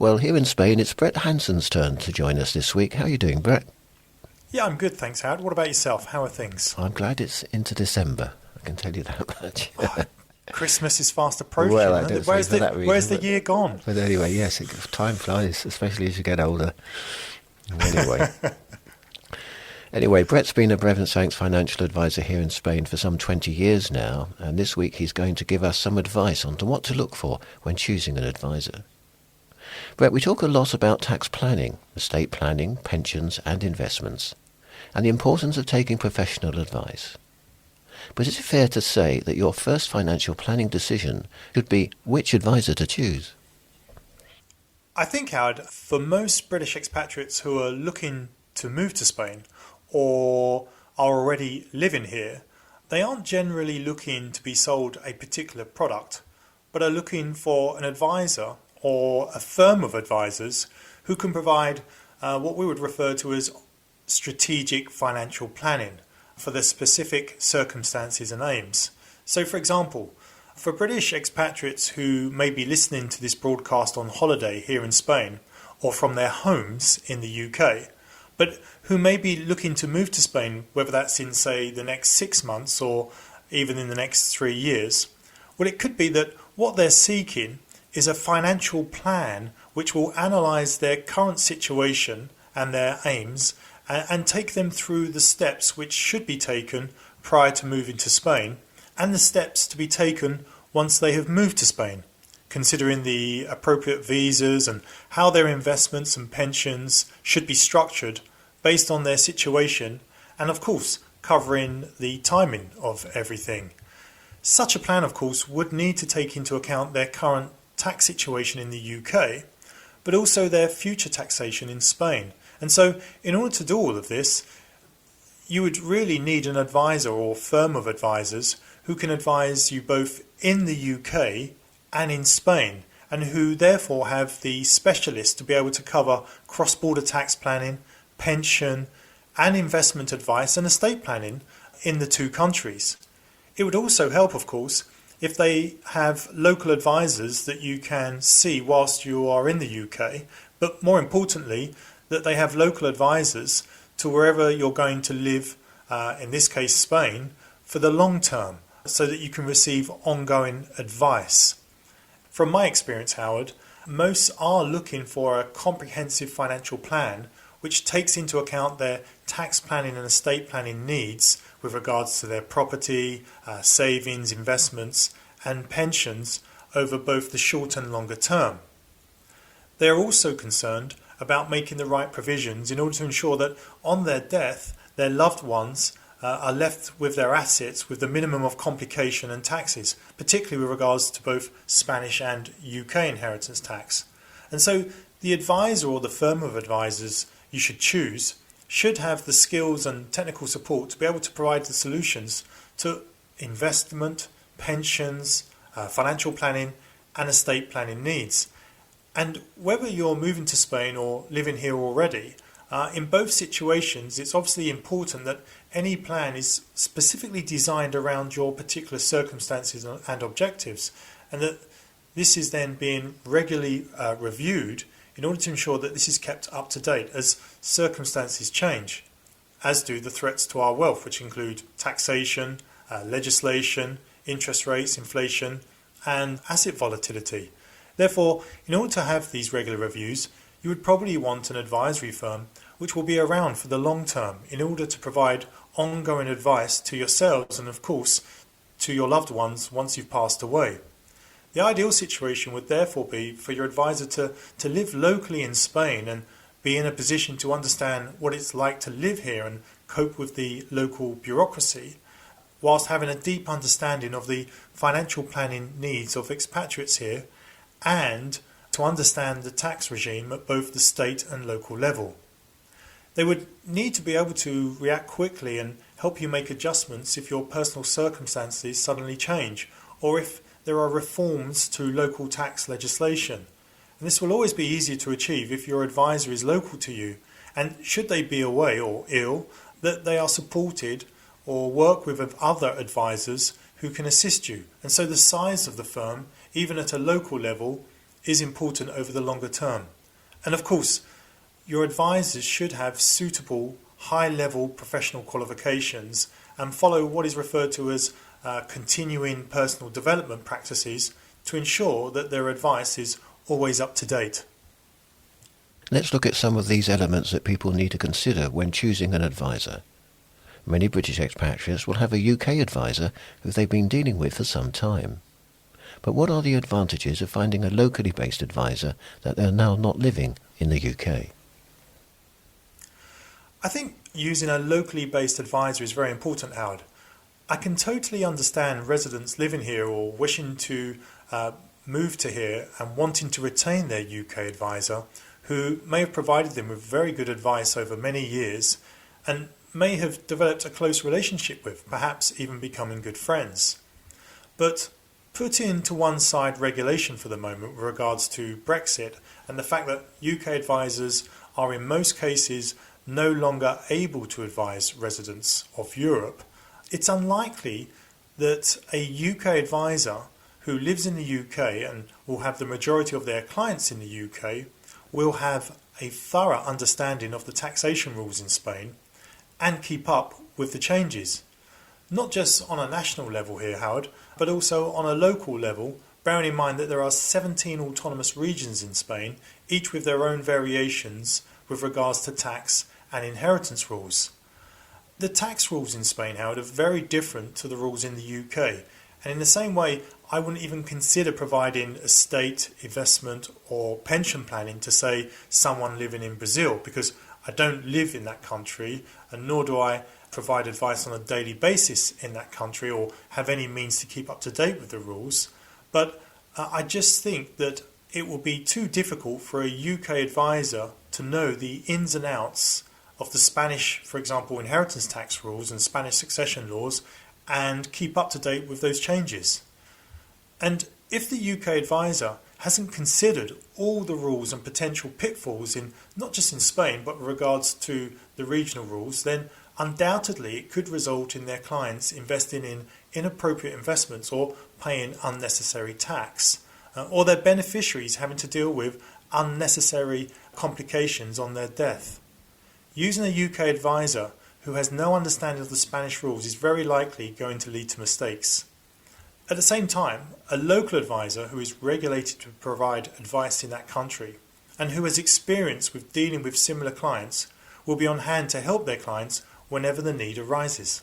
Well, here in Spain, it's Brett Hanson's turn to join us this week. How are you doing, Brett? Yeah, I'm good, thanks, Howard. What about yourself? How are things? I'm glad it's into December. I can tell you that much. Christmas is fast approaching. Well, I don't say for that reason. Where's the year gone? But anyway, yes, time flies, especially as you get older. Anyway, Brett's been a Brereton financial advisor here in Spain for some 20 years now, and this week he's going to give us some advice on what to look for when choosing an advisor. Brett, we talk a lot about tax planning, estate planning, pensions and investments, and the importance of taking professional advice. But is it fair to say that your first financial planning decision should be which advisor to choose? I think, Howard, for most British expatriates who are looking to move to Spain or are already living here, they aren't generally looking to be sold a particular product, but are looking for an advisor or a firm of advisors who can provide what we would refer to as strategic financial planning for their specific circumstances and aims. So, for example, for British expatriates who may be listening to this broadcast on holiday here in Spain or from their homes in the UK, but who may be looking to move to Spain, whether that's in, say, the next 6 months or even in the next 3 years, well, it could be that what they're seeking is a financial plan which will analyse their current situation and their aims and take them through the steps which should be taken prior to moving to Spain and the steps to be taken once they have moved to Spain, considering the appropriate visas and how their investments and pensions should be structured based on their situation and, of course, covering the timing of everything. Such a plan, of course, would need to take into account their current tax situation in the UK, but also their future taxation in Spain. And so, in order to do all of this, you would really need an advisor or firm of advisors who can advise you both in the UK and in Spain, and who therefore have the specialists to be able to cover cross-border tax planning, pension and investment advice and estate planning in the two countries. It would also help, of course, if they have local advisors that you can see whilst you are in the UK, but more importantly, that they have local advisors to wherever you're going to live, in this case Spain, for the long term, so that you can receive ongoing advice. From my experience, Howard, most are looking for a comprehensive financial plan which takes into account their tax planning and estate planning needs with regards to their property, savings, investments and pensions over both the short and longer term. They are also concerned about making the right provisions in order to ensure that on their death, their loved ones are left with their assets with the minimum of complication and taxes, particularly with regards to both Spanish and UK inheritance tax. And so the advisor or the firm of advisors you should choose should have the skills and technical support to be able to provide the solutions to investment, pensions, financial planning and estate planning needs. And whether you're moving to Spain or living here already, in both situations it's obviously important that any plan is specifically designed around your particular circumstances and objectives, and that this is then being regularly reviewed in order to ensure that this is kept up to date as circumstances change, as do the threats to our wealth, which include taxation, legislation, interest rates, inflation and asset volatility. Therefore, in order to have these regular reviews, you would probably want an advisory firm which will be around for the long term in order to provide ongoing advice to yourselves and, of course, to your loved ones once you've passed away. The ideal situation would therefore be for your advisor to live locally in Spain and be in a position to understand what it's like to live here and cope with the local bureaucracy, whilst having a deep understanding of the financial planning needs of expatriates here and to understand the tax regime at both the state and local level. They would need to be able to react quickly and help you make adjustments if your personal circumstances suddenly change or if there are reforms to local tax legislation. And this will always be easier to achieve if your advisor is local to you, and should they be away or ill, that they are supported or work with other advisors who can assist you. And so the size of the firm, even at a local level, is important over the longer term. And of course, your advisors should have suitable high-level professional qualifications and follow what is referred to as continuing personal development practices to ensure that their advice is always up to date. Let's look at some of these elements that people need to consider when choosing an advisor. Many British expatriates will have a UK advisor who they've been dealing with for some time. But what are the advantages of finding a locally based advisor that they're now not living in the UK? I think using a locally based advisor is very important, Howard. I can totally understand residents living here or wishing to move to here and wanting to retain their UK advisor who may have provided them with very good advice over many years and may have developed a close relationship with, perhaps even becoming good friends. But putting to one side regulation for the moment with regards to Brexit and the fact that UK advisors are in most cases no longer able to advise residents of Europe, it's unlikely that a UK advisor who lives in the UK and will have the majority of their clients in the UK will have a thorough understanding of the taxation rules in Spain and keep up with the changes. Not just on a national level here, Howard, but also on a local level, bearing in mind that there are 17 autonomous regions in Spain, each with their own variations with regards to tax and inheritance rules. The tax rules in Spain, Howard, are very different to the rules in the UK, and in the same way, I wouldn't even consider providing estate, investment or pension planning to, say, someone living in Brazil, because I don't live in that country, and nor do I provide advice on a daily basis in that country or have any means to keep up to date with the rules. But I just think that it will be too difficult for a UK advisor to know the ins and outs of the Spanish, for example, inheritance tax rules and Spanish succession laws and keep up to date with those changes. And if the UK advisor hasn't considered all the rules and potential pitfalls in not just in Spain but with regards to the regional rules, then undoubtedly it could result in their clients investing in inappropriate investments or paying unnecessary tax, or their beneficiaries having to deal with unnecessary complications on their death. Using a UK advisor who has no understanding of the Spanish rules is very likely going to lead to mistakes. At the same time, a local advisor who is regulated to provide advice in that country and who has experience with dealing with similar clients will be on hand to help their clients whenever the need arises.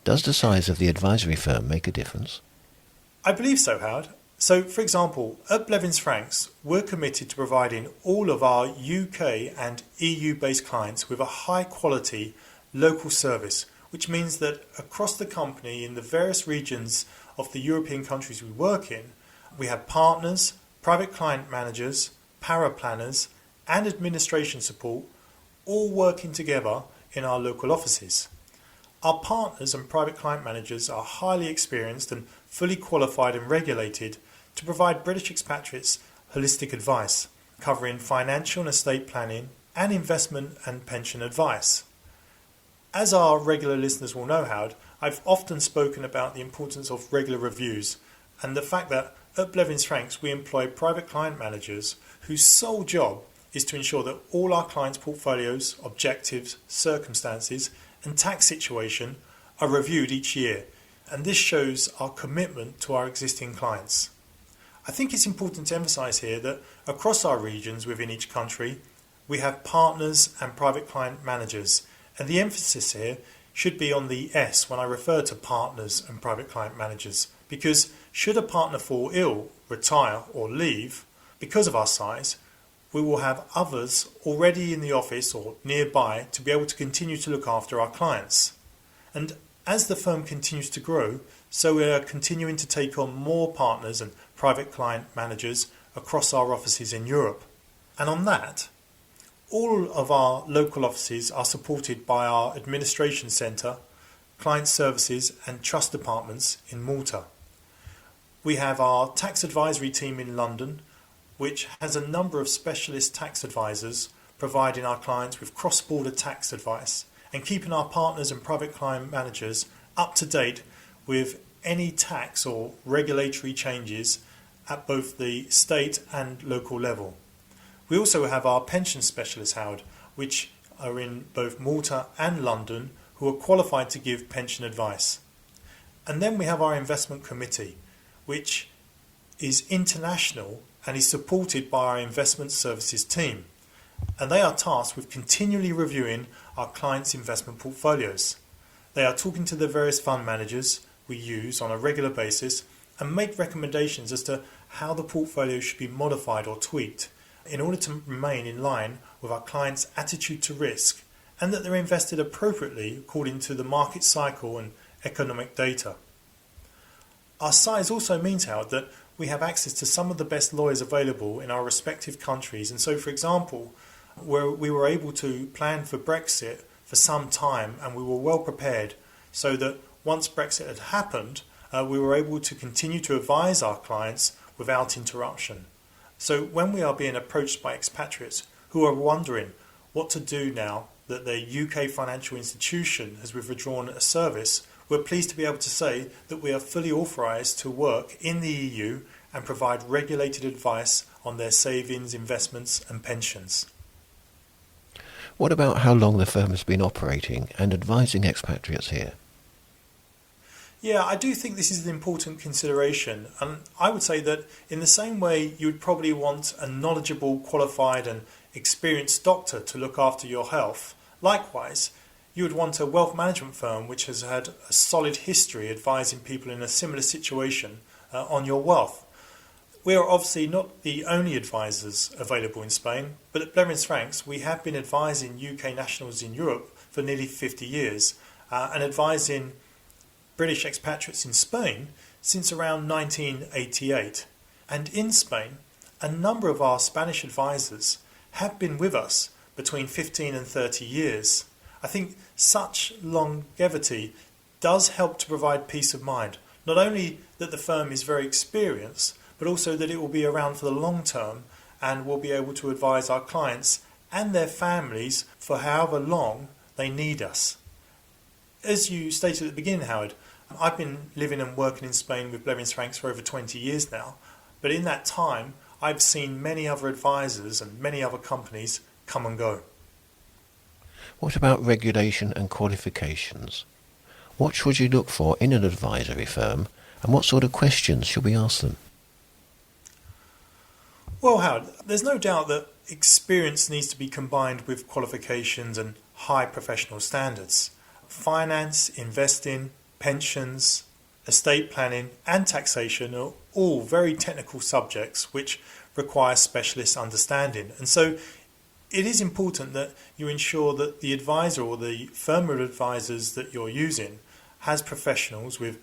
Does the size of the advisory firm make a difference? I believe so, Howard. So, for example, at Blevins Franks, we're committed to providing all of our UK and EU-based clients with a high-quality local service, which means that across the company in the various regions of the European countries we work in, we have partners, private client managers, paraplanners and administration support all working together in our local offices. Our partners and private client managers are highly experienced and fully qualified and regulated to provide British expatriates holistic advice, covering financial and estate planning and investment and pension advice. As our regular listeners will know, Howard, I've often spoken about the importance of regular reviews and the fact that at Blevins Franks we employ private client managers whose sole job is to ensure that all our clients' portfolios, objectives, circumstances and tax situation are reviewed each year, and this shows our commitment to our existing clients. I think it's important to emphasise here that across our regions within each country we have partners and private client managers, and the emphasis here should be on the S when I refer to partners and private client managers, because should a partner fall ill, retire or leave because of our size, we will have others already in the office or nearby to be able to continue to look after our clients. And as the firm continues to grow, so we are continuing to take on more partners and private client managers across our offices in Europe. And on that, all of our local offices are supported by our administration centre, client services and trust departments in Malta. We have our tax advisory team in London, which has a number of specialist tax advisors providing our clients with cross-border tax advice and keeping our partners and private client managers up to date with any tax or regulatory changes at both the state and local level. We also have our pension specialists, Howard, which are in both Malta and London, who are qualified to give pension advice. And then we have our investment committee, which is international and is supported by our investment services team. And they are tasked with continually reviewing our clients' investment portfolios. They are talking to the various fund managers we use on a regular basis and make recommendations as to how the portfolio should be modified or tweaked in order to remain in line with our clients' attitude to risk and that they're invested appropriately according to the market cycle and economic data. Our size also means, Howard, that we have access to some of the best lawyers available in our respective countries. And so, for example, where we were able to plan for Brexit for some time and we were well prepared so that once Brexit had happened, we were able to continue to advise our clients without interruption. So when we are being approached by expatriates who are wondering what to do now that their UK financial institution has withdrawn a service, we're pleased to be able to say that we are fully authorised to work in the EU and provide regulated advice on their savings, investments and pensions. What about how long the firm has been operating and advising expatriates here? Yeah, I do think this is an important consideration. And I would say that in the same way you would probably want a knowledgeable, qualified and experienced doctor to look after your health, likewise, you would want a wealth management firm which has had a solid history advising people in a similar situation on your wealth. We are obviously not the only advisors available in Spain, but at Blevins Franks we have been advising UK nationals in Europe for nearly 50 years and advising British expatriates in Spain since around 1988. And in Spain, a number of our Spanish advisors have been with us between 15 and 30 years. I think such longevity does help to provide peace of mind, not only that the firm is very experienced, but also that it will be around for the long term and will be able to advise our clients and their families for however long they need us. As you stated at the beginning, Howard, I've been living and working in Spain with Blevins Franks for over 20 years now, but in that time I've seen many other advisors and many other companies come and go. What about regulation and qualifications? What should you look for in an advisory firm and what sort of questions should we ask them? Well, Howard, there's no doubt that experience needs to be combined with qualifications and high professional standards. Finance, investing, pensions, estate planning and taxation are all very technical subjects which require specialist understanding. And so it is important that you ensure that the advisor or the firm of advisors that you're using has professionals with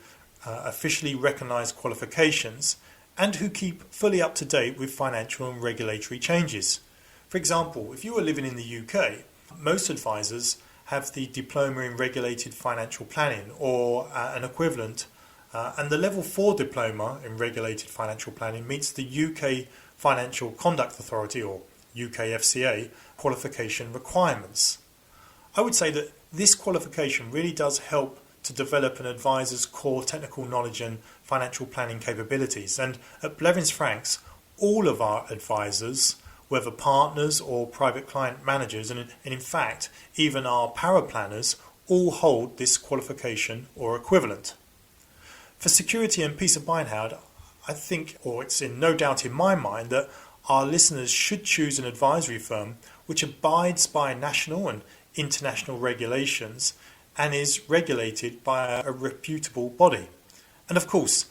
officially recognised qualifications and who keep fully up to date with financial and regulatory changes. For example, if you are living in the UK, most advisors have the Diploma in Regulated Financial Planning or an equivalent, and the Level 4 Diploma in Regulated Financial Planning meets the UK Financial Conduct Authority or UKFCA qualification requirements. I would say that this qualification really does help to develop an advisor's core technical knowledge and financial planning capabilities. And at Blevins Franks, all of our advisors, whether partners or private client managers, and in fact even our paraplanners, all hold this qualification or equivalent. For security and peace of mind, Howard, I think, or it's in no doubt in my mind, that our listeners should choose an advisory firm which abides by national and international regulations and is regulated by a reputable body. And of course,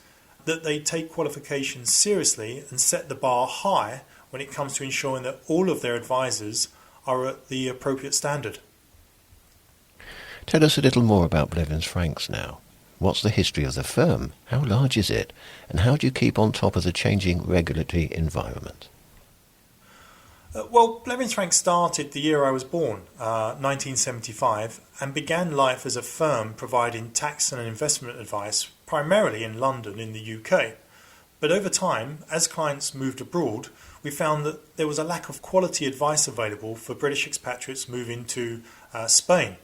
that they take qualifications seriously and set the bar high when it comes to ensuring that all of their advisors are at the appropriate standard. Tell us a little more about Blevins Franks now. What's the history of the firm? How large is it? And how do you keep on top of the changing regulatory environment? Well, Blevins Franks started the year I was born, 1975, and began life as a firm providing tax and investment advice primarily in London in the UK. But over time, as clients moved abroad, we found that there was a lack of quality advice available for British expatriates moving to Spain.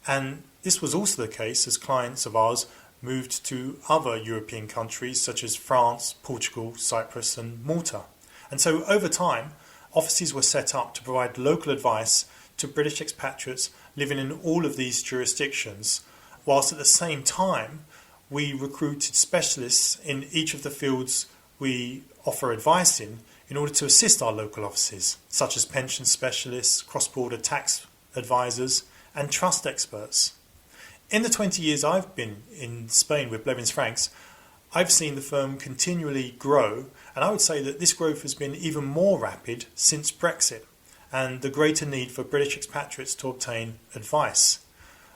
And this was also the case as clients of ours moved to other European countries such as France, Portugal, Cyprus and Malta. And so over time, offices were set up to provide local advice to British expatriates living in all of these jurisdictions, whilst at the same time we recruited specialists in each of the fields we offer advice in order to assist our local offices, such as pension specialists, cross-border tax advisors and trust experts. In the 20 years I've been in Spain with Blevins Franks, I've seen the firm continually grow, and I would say that this growth has been even more rapid since Brexit and the greater need for British expatriates to obtain advice.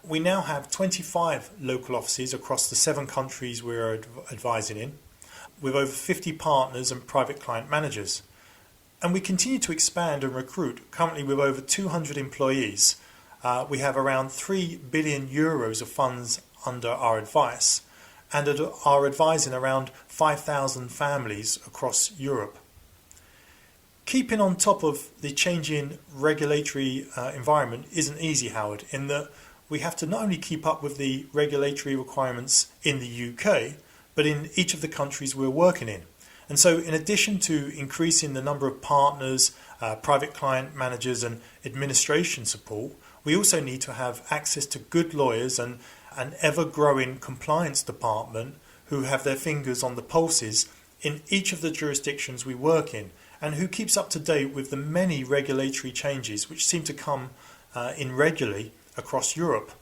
We now have 25 local offices across the 7 countries we're advising in, with over 50 partners and private client managers. And we continue to expand and recruit, currently with over 200 employees. We have around 3 billion euros of funds under our advice and are advising around 5,000 families across Europe. Keeping on top of the changing regulatory environment isn't easy, Howard, in that we have to not only keep up with the regulatory requirements in the UK, but in each of the countries we're working in. And so in addition to increasing the number of partners, private client managers and administration support, we also need to have access to good lawyers and an ever-growing compliance department who have their fingers on the pulses in each of the jurisdictions we work in and who keeps up to date with the many regulatory changes which seem to come in regularly across Europe.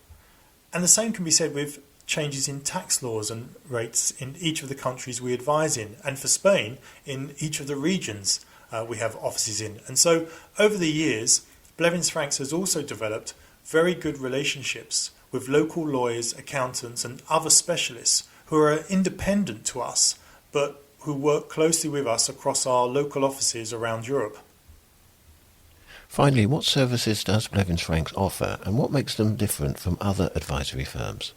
And the same can be said with changes in tax laws and rates in each of the countries we advise in, and for Spain, in each of the regions we have offices in. And so over the years, Blevins Franks has also developed very good relationships with local lawyers, accountants and other specialists who are independent to us but who work closely with us across our local offices around Europe. Finally, what services does Blevins Franks offer and what makes them different from other advisory firms?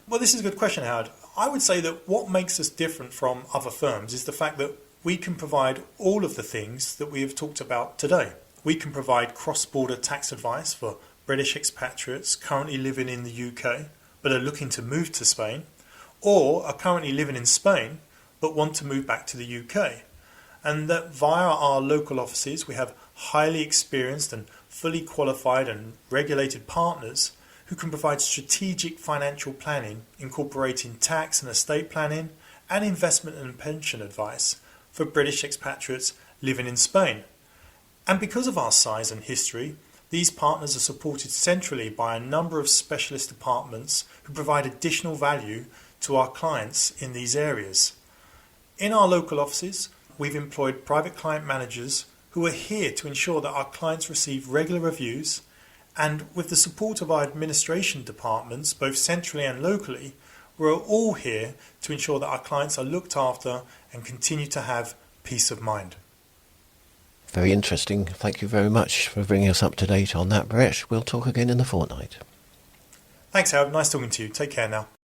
Well, this is a good question, Howard. I would say that what makes us different from other firms is the fact that we can provide all of the things that we have talked about today. We can provide cross-border tax advice for British expatriates currently living in the UK but are looking to move to Spain, or are currently living in Spain but want to move back to the UK. And that via our local offices we have highly experienced and fully qualified and regulated partners who can provide strategic financial planning incorporating tax and estate planning and investment and pension advice for British expatriates living in Spain. And because of our size and history, these partners are supported centrally by a number of specialist departments who provide additional value to our clients in these areas. In our local offices, we've employed private client managers who are here to ensure that our clients receive regular reviews, and with the support of our administration departments, both centrally and locally, we're all here to ensure that our clients are looked after and continue to have peace of mind. Very interesting. Thank you very much for bringing us up to date on that, Brett. We'll talk again in a fortnight. Thanks, Howard. Nice talking to you. Take care now.